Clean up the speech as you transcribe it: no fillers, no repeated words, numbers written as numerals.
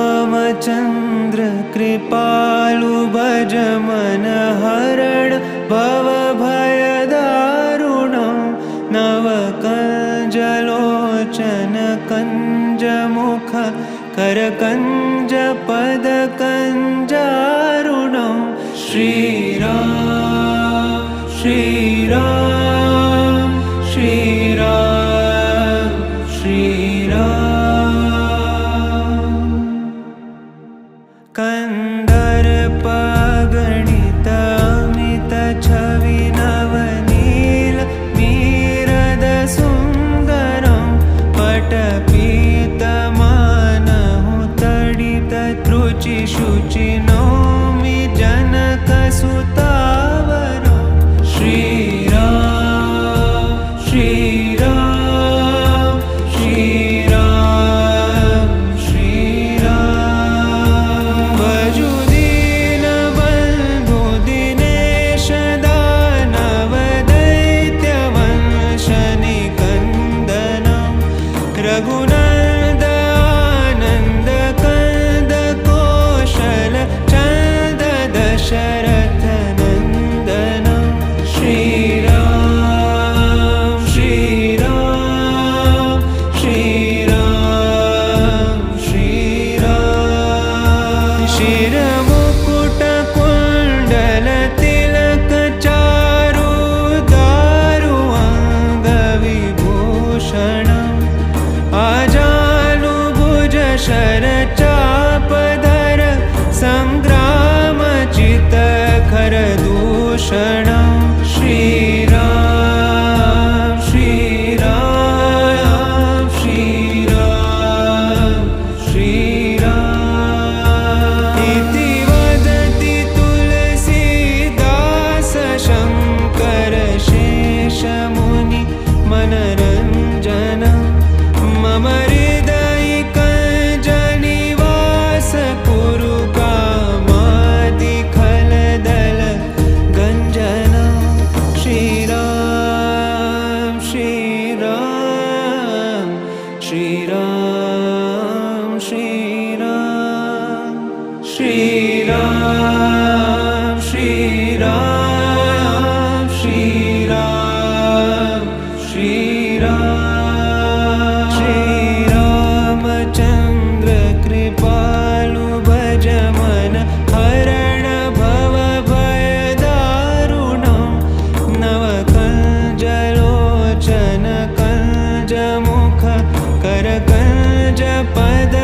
श्रीरामचन्द्र कृपालु भज मन हरण भवभयदारुणं नवकञ्जलोचन कञ्जमुख करकञ्ज पदकञ्जारुणं श्रीराम श्रीराम श्रीराम श्रीराम कन्दर्पगणित अमित छवि नवनील मीरद सुन्दरं पटपीतमानहु तडित त्रुचि शुचि नौमि जनकसुतावरं श्रीराम श्रीराम श्रीराम श्रीराम भजु दीनबन्धु दिनेश दानव दैत्यवंशनिकन्दनं रघुनन्द आनन्द कंद कौशल चन्द दशरथ नन्दनं श्रीराम श्रीराम श्रीराम श्रीराम शिरमुकुट कुण्डल तिलक चारु दारु अङ्गविभूषणम् आजानुभुज शरचापधर सङ्ग्रामचित्तखर दूषणं श्रीराम श्रीराम श्रीराम श्रीराम इति वदति तुलसीदास शङ्कर शेषमुनि मनरञ्जनं मम हृदयिकञ्जनिवास कुरु कामादिखलदल गञ्जनं श्रीराम श्रीराम श्रीराम श्रीराम श्रीराम श्रीराम श्रीराम श्रीराम श्रीरामचन्द्र कृपालु भज मन हरण भवभयदारुणं नवकञ्जलोचन कञ्जमुख करकञ्ज पद